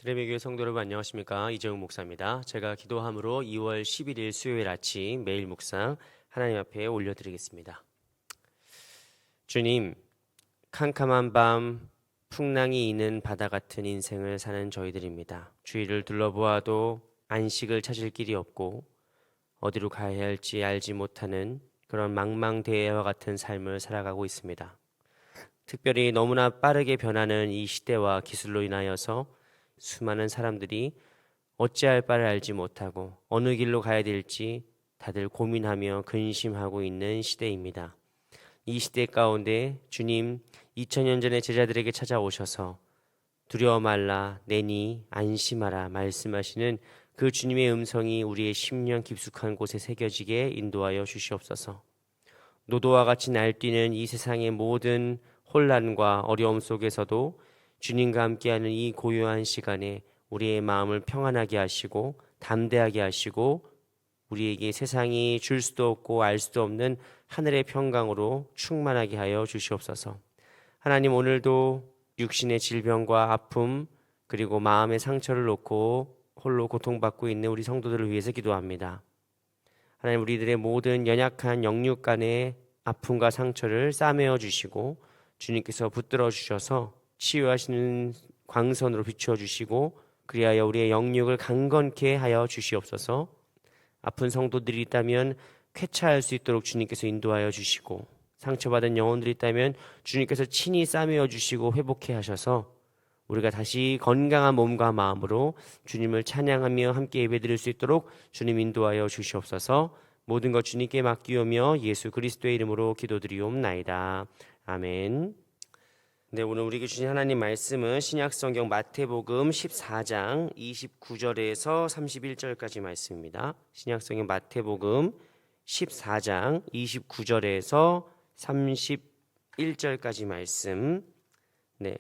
드레미 교회 성도 여러분 안녕하십니까? 이재용 목사입니다. 제가 기도함으로 2월 11일 수요일 아침 매일 묵상 하나님 앞에 올려드리겠습니다. 주님, 캄캄한 밤 풍랑이 있는 바다 같은 인생을 사는 저희들입니다. 주위를 둘러보아도 안식을 찾을 길이 없고 어디로 가야 할지 알지 못하는 그런 망망대해와 같은 삶을 살아가고 있습니다. 특별히 너무나 빠르게 변하는 이 시대와 기술로 인하여서 수많은 사람들이 어찌할 바를 알지 못하고 어느 길로 가야 될지 다들 고민하며 근심하고 있는 시대입니다. 이 시대 가운데 주님 2000년 전에 제자들에게 찾아오셔서 두려워 말라 내니 안심하라 말씀하시는 그 주님의 음성이 우리의 심령 깊숙한 곳에 새겨지게 인도하여 주시옵소서. 노도와 같이 날뛰는 이 세상의 모든 혼란과 어려움 속에서도 주님과 함께하는 이 고요한 시간에 우리의 마음을 평안하게 하시고 담대하게 하시고 우리에게 세상이 줄 수도 없고 알 수도 없는 하늘의 평강으로 충만하게 하여 주시옵소서. 하나님, 오늘도 육신의 질병과 아픔 그리고 마음의 상처를 놓고 홀로 고통받고 있는 우리 성도들을 위해서 기도합니다. 하나님, 우리들의 모든 연약한 영육 간의 아픔과 상처를 싸매어 주시고 주님께서 붙들어 주셔서 치유하시는 광선으로 비추어 주시고 그리하여 우리의 영육을 강건케 하여 주시옵소서. 아픈 성도들이 있다면 쾌차할 수 있도록 주님께서 인도하여 주시고 상처받은 영혼들이 있다면 주님께서 친히 싸매어 주시고 회복케 하셔서 우리가 다시 건강한 몸과 마음으로 주님을 찬양하며 함께 예배드릴 수 있도록 주님 인도하여 주시옵소서. 모든 것 주님께 맡기오며 예수 그리스도의 이름으로 기도드리옵나이다. 아멘. 네, 오늘 우리에게 주신 하나님 말씀은 신약성경 마태복음 14장 29절에서 31절까지 말씀입니다. 신약성경 마태복음 14장 29절에서 31절까지 말씀. 네,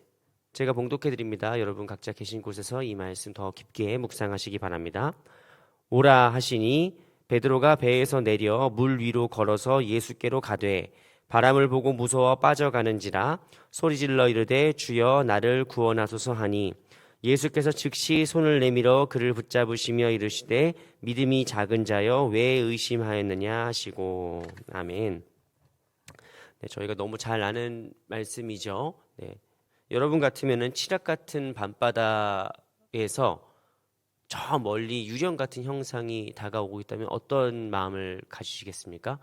제가 봉독해 드립니다. 여러분 각자 계신 곳에서 이 말씀 더 깊게 묵상하시기 바랍니다. 오라 하시니 베드로가 배에서 내려 물 위로 걸어서 예수께로 가되 바람을 보고 무서워 빠져가는지라 소리질러 이르되 주여 나를 구원하소서 하니 예수께서 즉시 손을 내밀어 그를 붙잡으시며 이르시되 믿음이 작은 자여 왜 의심하였느냐 하시고. 아멘. 네, 저희가 너무 잘 아는 말씀이죠. 네. 여러분 같으면은 칠흑 같은 밤바다에서 저 멀리 유령 같은 형상이 다가오고 있다면 어떤 마음을 가지시겠습니까?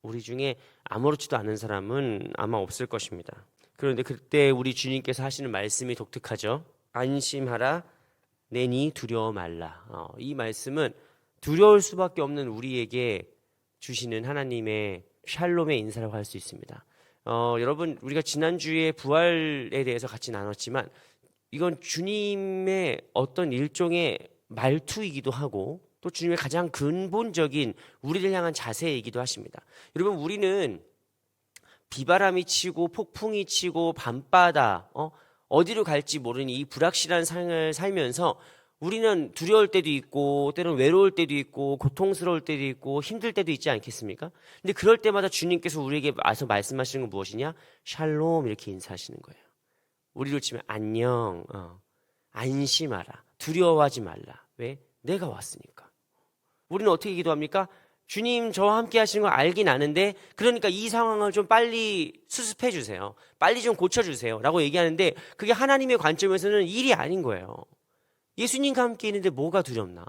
우리 중에 아무렇지도 않은 사람은 아마 없을 것입니다. 그런데 그때 우리 주님께서 하시는 말씀이 독특하죠. 안심하라 내니 두려워 말라. 이 말씀은 두려울 수밖에 없는 우리에게 주시는 하나님의 샬롬의 인사라고 할 수 있습니다. 여러분, 우리가 지난주에 부활에 대해서 같이 나눴지만 이건 주님의 어떤 일종의 말투이기도 하고 또 주님의 가장 근본적인 우리를 향한 자세이기도 하십니다. 여러분, 우리는 비바람이 치고 폭풍이 치고 밤바다 어디로 갈지 모르는 이 불확실한 삶을 살면서 우리는 두려울 때도 있고 때로는 외로울 때도 있고 고통스러울 때도 있고 힘들 때도 있지 않겠습니까? 근데 그럴 때마다 주님께서 우리에게 와서 말씀하시는 건 무엇이냐? 샬롬 이렇게 인사하시는 거예요. 우리로 치면 안녕, 안심하라, 두려워하지 말라. 왜? 내가 왔으니까. 우리는 어떻게 기도합니까? 주님 저와 함께 하시는 걸 알긴 아는데 그러니까 이 상황을 좀 빨리 수습해 주세요. 빨리 좀 고쳐주세요 라고 얘기하는데 그게 하나님의 관점에서는 일이 아닌 거예요. 예수님과 함께 있는데 뭐가 두렵나?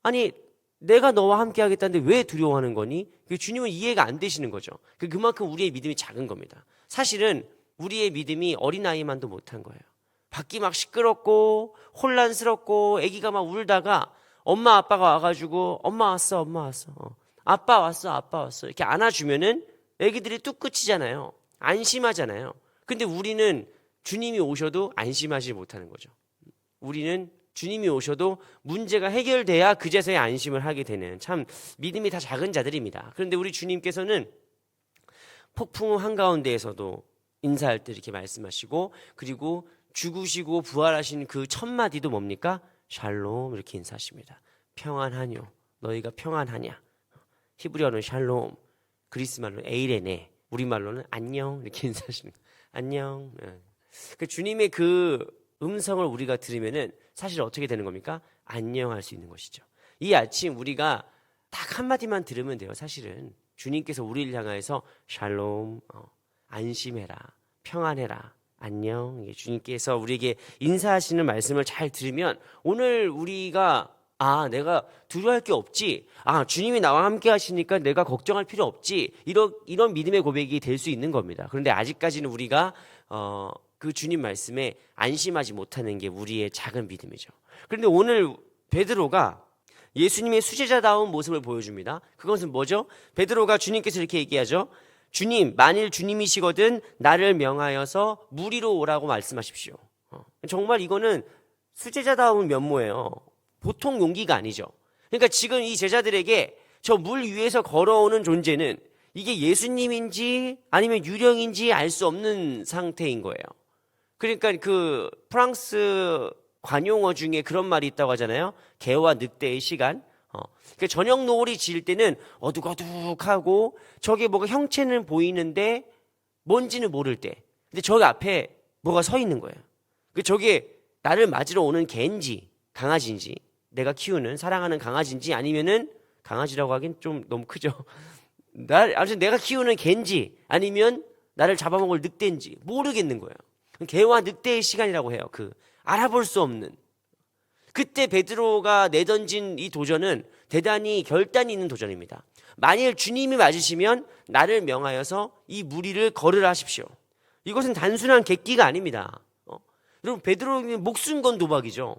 아니 내가 너와 함께 하겠다는데 왜 두려워하는 거니? 주님은 이해가 안 되시는 거죠. 그만큼 우리의 믿음이 작은 겁니다. 사실은 우리의 믿음이 어린아이만도 못한 거예요. 밖이 막 시끄럽고 혼란스럽고 아기가 막 울다가 엄마 아빠가 와가지고 엄마 왔어 엄마 왔어 아빠 왔어 아빠 왔어 이렇게 안아주면은 아기들이 뚝 끝이잖아요. 안심하잖아요. 근데 우리는 주님이 오셔도 안심하지 못하는 거죠. 우리는 주님이 오셔도 문제가 해결돼야 그제서야 안심을 하게 되는 참 믿음이 다 작은 자들입니다. 그런데 우리 주님께서는 폭풍 한가운데에서도 인사할 때 이렇게 말씀하시고 그리고 죽으시고 부활하신 그 첫 마디도 뭡니까? 샬롬 이렇게 인사하십니다. 평안하뇨 너희가 평안하냐. 히브리어는 샬롬, 그리스말로는 에이레네, 우리말로는 안녕 이렇게 인사하십니다. 안녕. 주님의 그 음성을 우리가 들으면은 사실 어떻게 되는 겁니까? 안녕할 수 있는 것이죠. 이 아침 우리가 딱 한마디만 들으면 돼요. 사실은 주님께서 우리를 향하여서 샬롬, 안심해라, 평안해라, 안녕. 주님께서 우리에게 인사하시는 말씀을 잘 들으면 오늘 우리가 내가 두려워할 게 없지. 주님이 나와 함께 하시니까 내가 걱정할 필요 없지. 이런 믿음의 고백이 될 수 있는 겁니다. 그런데 아직까지는 우리가 그 주님 말씀에 안심하지 못하는 게 우리의 작은 믿음이죠. 그런데 오늘 베드로가 예수님의 수제자다운 모습을 보여줍니다. 그것은 뭐죠? 베드로가 주님께서 이렇게 얘기하죠. 주님, 만일 주님이시거든 나를 명하여서 물 위로 오라고 말씀하십시오. 정말 이거는 수제자다운 면모예요. 보통 용기가 아니죠. 그러니까 지금 이 제자들에게 저 물 위에서 걸어오는 존재는 이게 예수님인지 아니면 유령인지 알 수 없는 상태인 거예요. 그러니까 그 프랑스 관용어 중에 그런 말이 있다고 하잖아요. 개와 늑대의 시간. 그러니까 저녁 노을이 지을 때는 어둑어둑하고 저게 뭐가 형체는 보이는데 뭔지는 모를 때. 근데 저기 앞에 뭐가 서 있는 거예요. 저게 나를 맞으러 오는 개인지 강아지인지 내가 키우는 사랑하는 강아지인지 아니면은 강아지라고 하긴 좀 너무 크죠. 아무튼 내가 키우는 개인지 아니면 나를 잡아먹을 늑대인지 모르겠는 거예요. 개와 늑대의 시간이라고 해요. 알아볼 수 없는. 그때 베드로가 내던진 이 도전은 대단히 결단이 있는 도전입니다. 만일 주님이 맞으시면 나를 명하여서 이 물 위를 걸으라 하십시오. 이것은 단순한 객기가 아닙니다. 여러분 베드로의 목숨 건 도박이죠.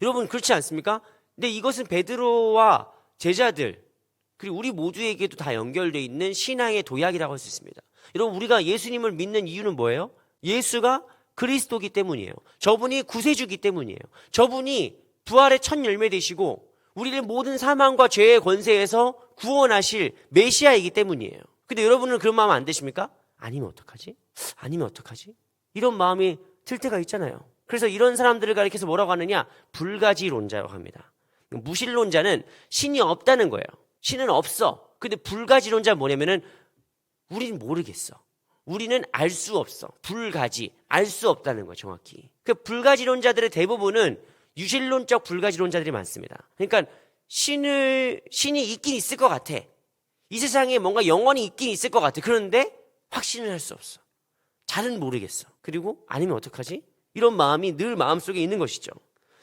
여러분 그렇지 않습니까? 근데 이것은 베드로와 제자들 그리고 우리 모두에게도 다 연결되어 있는 신앙의 도약이라고 할 수 있습니다. 여러분 우리가 예수님을 믿는 이유는 뭐예요? 예수가 그리스도기 때문이에요. 저분이 구세주기 때문이에요. 저분이 부활의 첫 열매 되시고 우리를 모든 사망과 죄의 권세에서 구원하실 메시아이기 때문이에요. 근데 여러분은 그런 마음 안 드십니까? 아니면 어떡하지? 이런 마음이 들 때가 있잖아요. 그래서 이런 사람들을 가리켜서 뭐라고 하느냐? 불가지론자라고 합니다. 무신론자는 신이 없다는 거예요. 신은 없어. 근데 불가지론자는 뭐냐면은 우리는 모르겠어. 우리는 알 수 없어. 불가지. 알 수 없다는 거예요, 정확히. 불가지론자들의 대부분은 유신론적 불가지론자들이 많습니다. 그러니까 신이 있긴 있을 것 같아. 이 세상에 뭔가 영원히 있긴 있을 것 같아. 그런데 확신을 할 수 없어. 잘은 모르겠어. 그리고 아니면 어떡하지? 이런 마음이 늘 마음속에 있는 것이죠.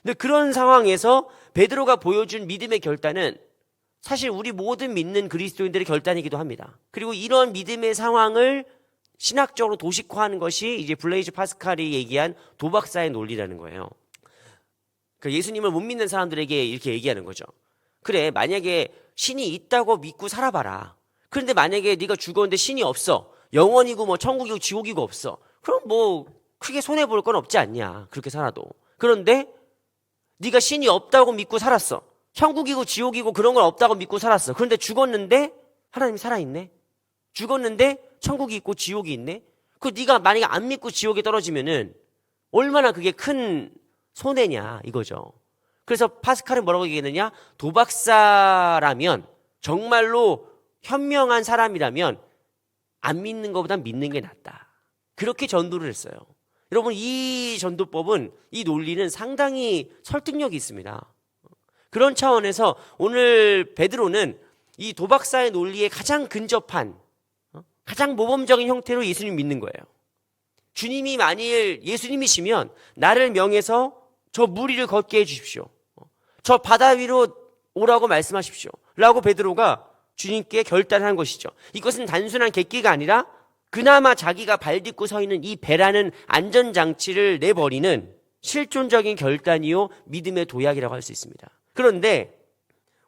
근데 그런 상황에서 베드로가 보여준 믿음의 결단은 사실 우리 모든 믿는 그리스도인들의 결단이기도 합니다. 그리고 이런 믿음의 상황을 신학적으로 도식화하는 것이 이제 블레이즈 파스칼이 얘기한 도박사의 논리라는 거예요. 그러니까 예수님을 못 믿는 사람들에게 이렇게 얘기하는 거죠. 그래, 만약에 신이 있다고 믿고 살아봐라. 그런데 만약에 네가 죽었는데 신이 없어. 영원이고 뭐 천국이고 지옥이고 없어. 그럼 뭐 크게 손해볼 건 없지 않냐. 그렇게 살아도. 그런데 네가 신이 없다고 믿고 살았어. 천국이고 지옥이고 그런 건 없다고 믿고 살았어. 그런데 죽었는데 하나님이 살아있네. 죽었는데 천국이 있고 지옥이 있네. 네가 만약에 안 믿고 지옥에 떨어지면은 얼마나 그게 큰 손해냐 이거죠. 그래서 파스칼은 뭐라고 얘기했느냐? 도박사라면 정말로 현명한 사람이라면 안 믿는 것보다 믿는 게 낫다. 그렇게 전도를 했어요. 여러분 이 전도법은 이 논리는 상당히 설득력이 있습니다. 그런 차원에서 오늘 베드로는 이 도박사의 논리에 가장 근접한 가장 모범적인 형태로 예수님 믿는 거예요. 주님이 만일 예수님이시면 나를 명해서 저 물 위를 걷게 해주십시오. 저 바다 위로 오라고 말씀하십시오. 라고 베드로가 주님께 결단한 것이죠. 이것은 단순한 객기가 아니라 그나마 자기가 발 딛고 서 있는 이 배라는 안전장치를 내버리는 실존적인 결단이요 믿음의 도약이라고 할 수 있습니다. 그런데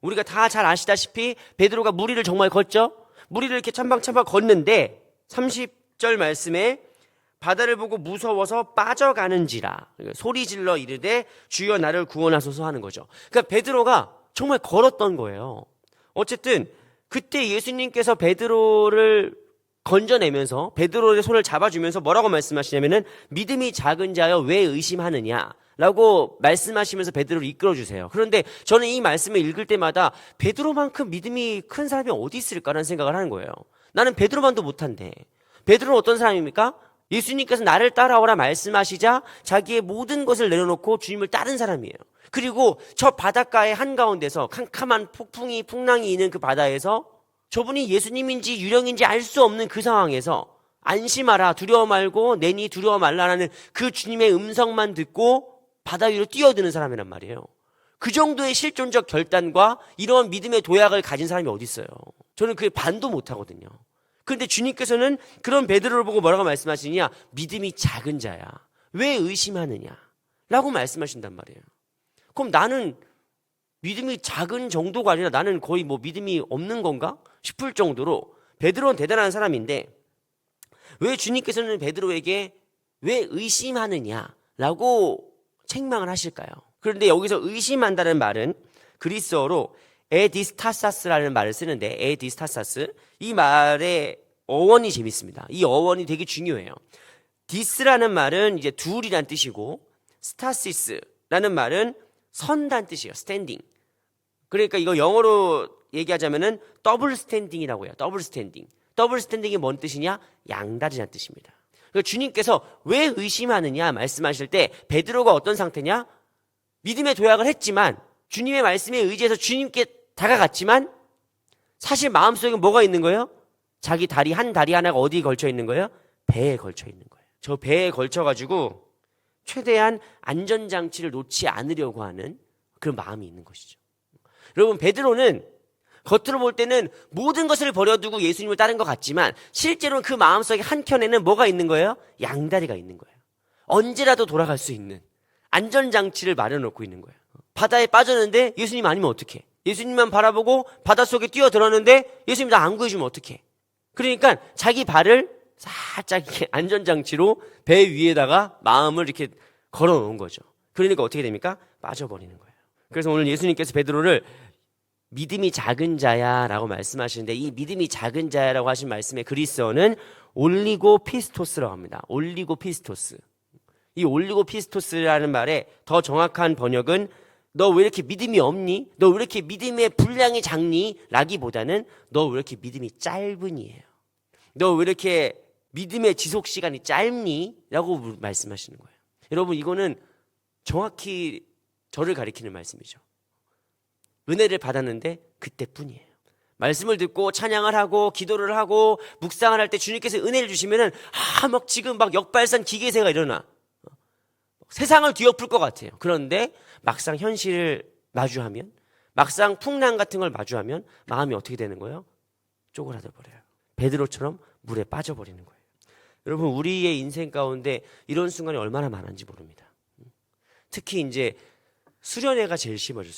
우리가 다 잘 아시다시피 베드로가 물 위를 정말 걷죠. 물 위를 이렇게 참박참박 걷는데 30절 말씀에 바다를 보고 무서워서 빠져가는지라 소리질러 이르되 주여 나를 구원하소서 하는 거죠. 그러니까 베드로가 정말 걸었던 거예요. 어쨌든 그때 예수님께서 베드로를 건져내면서 베드로의 손을 잡아주면서 뭐라고 말씀하시냐면은 믿음이 작은 자여 왜 의심하느냐 라고 말씀하시면서 베드로를 이끌어주세요. 그런데 저는 이 말씀을 읽을 때마다 베드로만큼 믿음이 큰 사람이 어디 있을까라는 생각을 하는 거예요. 나는 베드로만도 못한데 베드로는 어떤 사람입니까? 예수님께서 나를 따라오라 말씀하시자 자기의 모든 것을 내려놓고 주님을 따른 사람이에요. 그리고 저 바닷가의 한가운데서 캄캄한 폭풍이 풍랑이 있는 그 바다에서 저분이 예수님인지 유령인지 알 수 없는 그 상황에서 안심하라 두려워 말고 내니 두려워 말라라는 그 주님의 음성만 듣고 바다 위로 뛰어드는 사람이란 말이에요. 그 정도의 실존적 결단과 이런 믿음의 도약을 가진 사람이 어디 있어요. 저는 그게 반도 못하거든요. 그런데 주님께서는 그런 베드로를 보고 뭐라고 말씀하시느냐, 믿음이 작은 자야 왜 의심하느냐 라고 말씀하신단 말이에요. 그럼 나는 믿음이 작은 정도가 아니라 나는 거의 뭐 믿음이 없는 건가 싶을 정도로 베드로는 대단한 사람인데 왜 주님께서는 베드로에게 왜 의심하느냐라고 책망을 하실까요? 그런데 여기서 의심한다는 말은 그리스어로 에디스타사스라는 말을 쓰는데, 에디스타사스, 이 말의 어원이 재밌습니다. 이 어원이 되게 중요해요. 디스라는 말은 이제 둘이란 뜻이고, 스타시스라는 말은 선단 뜻이에요. 스탠딩. 그러니까 이거 영어로 얘기하자면은 더블 스탠딩이라고 해요. 더블 스탠딩. 더블 스탠딩이 뭔 뜻이냐? 양다리란 뜻입니다. 그러니까 주님께서 왜 의심하느냐 말씀하실 때 베드로가 어떤 상태냐? 믿음의 도약을 했지만 주님의 말씀에 의지해서 주님께 다가갔지만 사실 마음속에 뭐가 있는 거예요? 자기 다리 한 다리 하나가 어디에 걸쳐 있는 거예요? 배에 걸쳐 있는 거예요. 저 배에 걸쳐가지고 최대한 안전장치를 놓지 않으려고 하는 그런 마음이 있는 것이죠. 여러분, 베드로는 겉으로 볼 때는 모든 것을 버려두고 예수님을 따른 것 같지만 실제로는 그 마음속에 한켠에는 뭐가 있는 거예요? 양다리가 있는 거예요. 언제라도 돌아갈 수 있는 안전장치를 마련해놓고 있는 거예요. 바다에 빠졌는데 예수님 아니면 어떡해? 예수님만 바라보고 바닷속에 뛰어들었는데 예수님 나 안 구해주면 어떡해? 그러니까 자기 발을 살짝 이렇게 안전장치로 배 위에다가 마음을 이렇게 걸어놓은 거죠. 그러니까 어떻게 됩니까? 빠져버리는 거예요. 그래서 오늘 예수님께서 베드로를 믿음이 작은 자야 라고 말씀하시는데, 이 믿음이 작은 자야라고 하신 말씀의 그리스어는 올리고 피스토스라고 합니다. 올리고 피스토스. 이 올리고 피스토스라는 말의 더 정확한 번역은 너 왜 이렇게 믿음이 없니? 너 왜 이렇게 믿음의 분량이 작니? 라기보다는 너 왜 이렇게 믿음이 짧으니예요. 너 왜 이렇게 믿음의 지속 시간이 짧니? 라고 말씀하시는 거예요. 여러분, 이거는 정확히 저를 가리키는 말씀이죠. 은혜를 받았는데 그때뿐이에요. 말씀을 듣고 찬양을 하고 기도를 하고 묵상을 할 때 주님께서 은혜를 주시면은 막 지금 막 역발산 기계세가 일어나. 세상을 뒤엎을 것 같아요. 그런데 막상 현실을 마주하면, 막상 풍랑 같은 걸 마주하면 마음이 어떻게 되는 거예요? 쪼그라들 버려요. 베드로처럼 물에 빠져버리는 거예요. 여러분, 우리의 인생 가운데 이런 순간이 얼마나 많은지 모릅니다. 특히 이제 수련회가 제일 심하죠.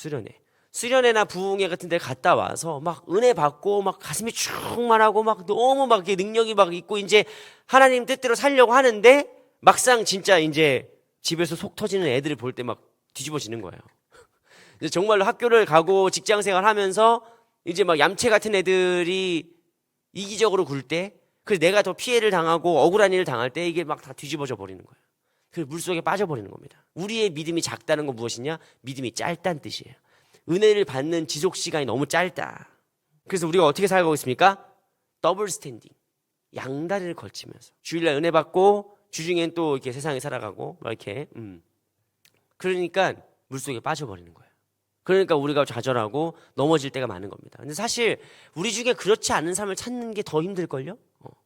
수련회나 부흥회 같은 데 갔다 와서 막 은혜 받고 막 가슴이 충만하고 막 너무 막 능력이 막 있고 이제 하나님 뜻대로 살려고 하는데 막상 진짜 이제 집에서 속 터지는 애들을 볼 때 막 뒤집어지는 거예요. 이제 정말로 학교를 가고 직장 생활 하면서 이제 막 얌체 같은 애들이 이기적으로 굴 때, 그래서 내가 더 피해를 당하고 억울한 일을 당할 때 이게 막 다 뒤집어져 버리는 거예요. 그 물속에 빠져버리는 겁니다. 우리의 믿음이 작다는 건 무엇이냐? 믿음이 짧다는 뜻이에요. 은혜를 받는 지속 시간이 너무 짧다. 그래서 우리가 어떻게 살고 있습니까? 더블 스탠딩, 양다리를 걸치면서 주일날 은혜 받고 주중엔 또 이렇게 세상에 살아가고 막 이렇게 그러니까 물속에 빠져버리는 거예요. 그러니까 우리가 좌절하고 넘어질 때가 많은 겁니다. 근데 사실 우리 중에 그렇지 않은 삶을 찾는 게 더 힘들걸요?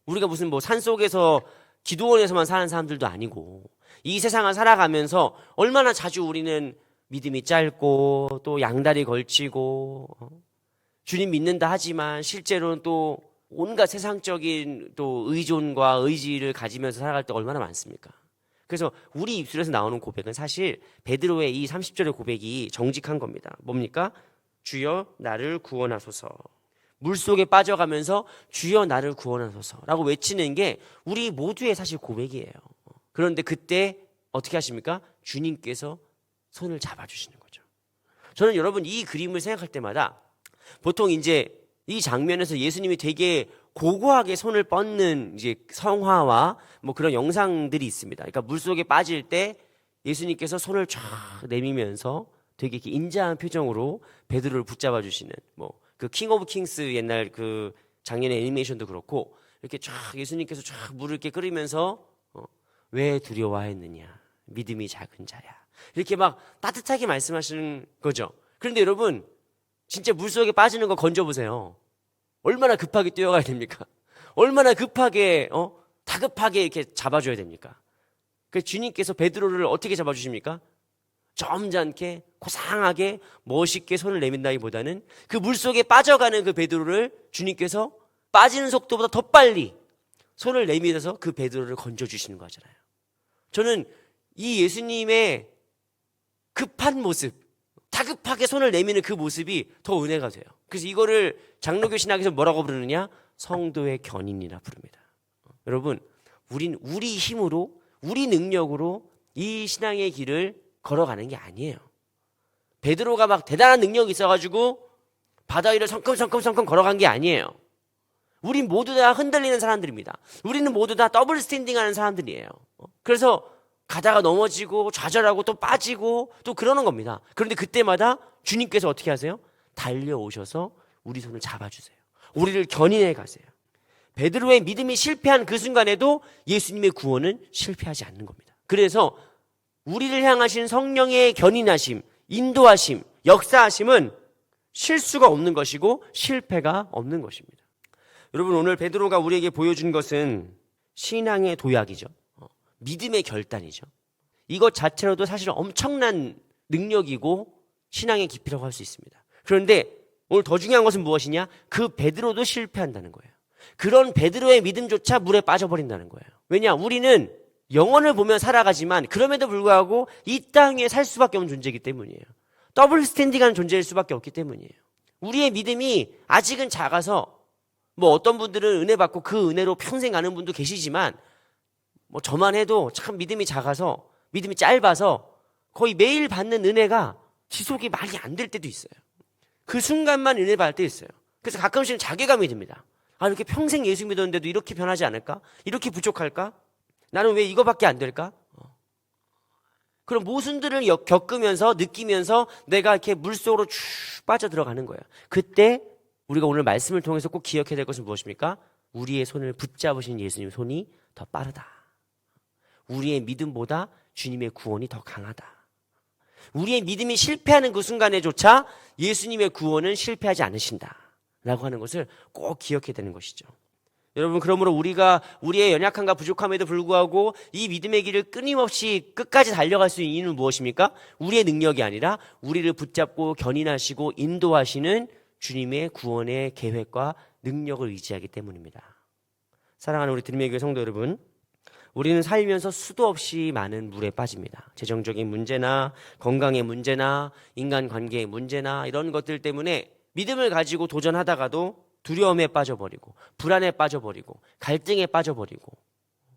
우리가 무슨 뭐 산속에서 기도원에서만 사는 사람들도 아니고 이 세상을 살아가면서 얼마나 자주 우리는 믿음이 짧고 또 양다리 걸치고 주님 믿는다 하지만 실제로는 또 온갖 세상적인 또 의존과 의지를 가지면서 살아갈 때 얼마나 많습니까? 그래서 우리 입술에서 나오는 고백은 사실 베드로의 이 30절의 고백이 정직한 겁니다. 뭡니까? 주여 나를 구원하소서. 물속에 빠져가면서 주여 나를 구원하소서라고 외치는 게 우리 모두의 사실 고백이에요. 그런데 그때 어떻게 하십니까? 주님께서 손을 잡아주시는 거죠. 저는 여러분 이 그림을 생각할 때마다 보통 이제 이 장면에서 예수님이 되게 고고하게 손을 뻗는 이제 성화와 뭐 그런 영상들이 있습니다. 그러니까 물속에 빠질 때 예수님께서 손을 쫙 내밀면서 되게 이렇게 인자한 표정으로 베드로를 붙잡아 주시는 뭐 그 킹 오브 킹스 옛날 그 작년의 애니메이션도 그렇고 이렇게 쫙 예수님께서 쫙 물을 이렇게 끓이면서 왜 두려워하였느냐? 믿음이 작은 자야. 이렇게 막 따뜻하게 말씀하시는 거죠. 그런데 여러분, 진짜 물속에 빠지는 거 건져보세요. 얼마나 급하게 뛰어가야 됩니까? 얼마나 급하게 다급하게 이렇게 잡아줘야 됩니까? 그 주님께서 베드로를 어떻게 잡아주십니까? 점잖게 고상하게 멋있게 손을 내민다기보다는 그 물속에 빠져가는 그 베드로를 주님께서 빠지는 속도보다 더 빨리 손을 내밀어서 그 베드로를 건져주시는 거잖아요. 저는 이 예수님의 급한 모습, 다급하게 손을 내미는 그 모습이 더 은혜가 돼요. 그래서 이거를 장로교 신학에서 뭐라고 부르느냐? 성도의 견인이라 부릅니다. 여러분, 우린 우리 힘으로, 우리 능력으로 이 신앙의 길을 걸어가는 게 아니에요. 베드로가 막 대단한 능력이 있어가지고 바다 위를 성큼성큼 걸어간 게 아니에요. 우린 모두 다 흔들리는 사람들입니다. 우리는 모두 다 더블 스탠딩하는 사람들이에요. 그래서 가다가 넘어지고 좌절하고 또 빠지고 또 그러는 겁니다. 그런데 그때마다 주님께서 어떻게 하세요? 달려오셔서 우리 손을 잡아주세요. 우리를 견인해 가세요. 베드로의 믿음이 실패한 그 순간에도 예수님의 구원은 실패하지 않는 겁니다. 그래서 우리를 향하신 성령의 견인하심, 인도하심, 역사하심은 실수가 없는 것이고 실패가 없는 것입니다. 여러분, 오늘 베드로가 우리에게 보여준 것은 신앙의 도약이죠. 믿음의 결단이죠. 이것 자체로도 사실 엄청난 능력이고 신앙의 깊이라고 할 수 있습니다. 그런데 오늘 더 중요한 것은 무엇이냐? 그 베드로도 실패한다는 거예요. 그런 베드로의 믿음조차 물에 빠져버린다는 거예요. 왜냐? 우리는 영혼을 보며 살아가지만 그럼에도 불구하고 이 땅 위에 살 수밖에 없는 존재이기 때문이에요. 더블 스탠딩하는 존재일 수밖에 없기 때문이에요. 우리의 믿음이 아직은 작아서 어떤 분들은 은혜 받고 그 은혜로 평생 가는 분도 계시지만 저만 해도 참 믿음이 작아서, 믿음이 짧아서 거의 매일 받는 은혜가 지속이 많이 안 될 때도 있어요. 그 순간만 은혜 받을 때 있어요. 그래서 가끔씩은 자괴감이 듭니다. 이렇게 평생 예수 믿었는데도 이렇게 변하지 않을까? 이렇게 부족할까? 나는 왜 이거밖에 안 될까? 그런 모순들을 겪으면서 느끼면서 내가 이렇게 물속으로 쭉 빠져들어가는 거예요. 그때 우리가 오늘 말씀을 통해서 꼭 기억해야 될 것은 무엇입니까? 우리의 손을 붙잡으신 예수님 손이 더 빠르다. 우리의 믿음보다 주님의 구원이 더 강하다. 우리의 믿음이 실패하는 그 순간에조차 예수님의 구원은 실패하지 않으신다 라고 하는 것을 꼭 기억해야 되는 것이죠. 여러분, 그러므로 우리가 우리의 연약함과 부족함에도 불구하고 이 믿음의 길을 끊임없이 끝까지 달려갈 수 있는 이유는 무엇입니까? 우리의 능력이 아니라 우리를 붙잡고 견인하시고 인도하시는 주님의 구원의 계획과 능력을 의지하기 때문입니다. 사랑하는 우리 드림의 교회 성도 여러분, 우리는 살면서 수도 없이 많은 물에 빠집니다. 재정적인 문제나 건강의 문제나 인간관계의 문제나 이런 것들 때문에 믿음을 가지고 도전하다가도 두려움에 빠져버리고 불안에 빠져버리고 갈등에 빠져버리고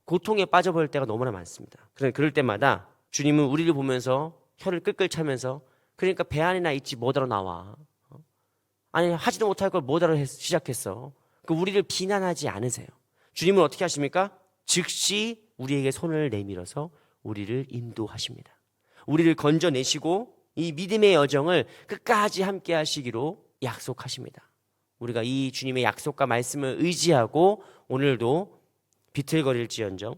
고통에 빠져버릴 때가 너무나 많습니다. 그럴 때마다 주님은 우리를 보면서 혀를 끌끌 차면서 그러니까 배 안에나 있지 뭐하러 나와. 아니 하지도 못할 걸 뭐하러 시작했어. 우리를 비난하지 않으세요. 주님은 어떻게 하십니까? 즉시 우리에게 손을 내밀어서 우리를 인도하십니다. 우리를 건져내시고 이 믿음의 여정을 끝까지 함께 하시기로 약속하십니다. 우리가 이 주님의 약속과 말씀을 의지하고 오늘도 비틀거릴지언정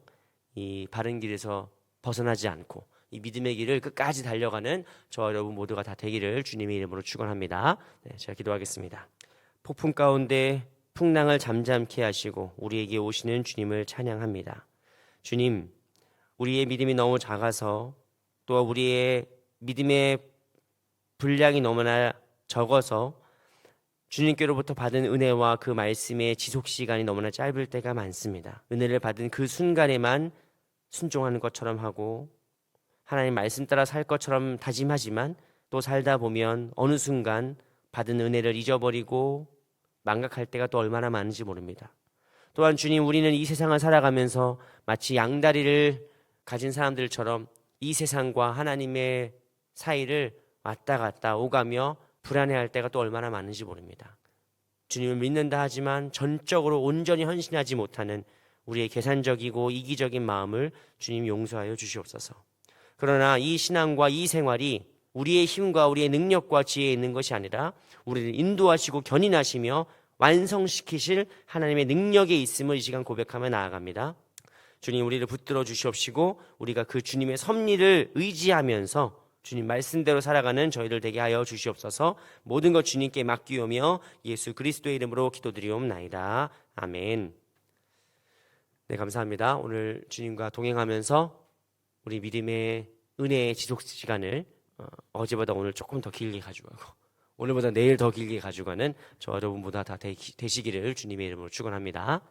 이 바른 길에서 벗어나지 않고 이 믿음의 길을 끝까지 달려가는 저와 여러분 모두가 다 되기를 주님의 이름으로 축원합니다. 제가 기도하겠습니다. 폭풍 가운데 풍랑을 잠잠케 하시고 우리에게 오시는 주님을 찬양합니다. 주님, 우리의 믿음이 너무 작아서 또 우리의 믿음의 분량이 너무나 적어서 주님께로부터 받은 은혜와 그 말씀의 지속시간이 너무나 짧을 때가 많습니다. 은혜를 받은 그 순간에만 순종하는 것처럼 하고 하나님 말씀 따라 살 것처럼 다짐하지만 또 살다 보면 어느 순간 받은 은혜를 잊어버리고 망각할 때가 또 얼마나 많은지 모릅니다. 또한 주님, 우리는 이 세상을 살아가면서 마치 양다리를 가진 사람들처럼 이 세상과 하나님의 사이를 왔다 갔다 오가며 불안해할 때가 또 얼마나 많은지 모릅니다. 주님을 믿는다 하지만 전적으로 온전히 헌신하지 못하는 우리의 계산적이고 이기적인 마음을 주님 용서하여 주시옵소서. 그러나 이 신앙과 이 생활이 우리의 힘과 우리의 능력과 지혜에 있는 것이 아니라 우리를 인도하시고 견인하시며 완성시키실 하나님의 능력에 있음을 이 시간 고백하며 나아갑니다. 주님 우리를 붙들어 주시옵시고 우리가 그 주님의 섭리를 의지하면서 주님 말씀대로 살아가는 저희들 되게 하여 주시옵소서. 모든 것 주님께 맡기오며 예수 그리스도의 이름으로 기도드리옵나이다. 아멘. 네, 감사합니다. 오늘 주님과 동행하면서 우리 믿음의 은혜의 지속 시간을 어제보다 오늘 조금 더 길게 가져가고 오늘보다 내일 더 길게 가져가는 저와 여러분보다 다 되시기를 주님의 이름으로 축원합니다.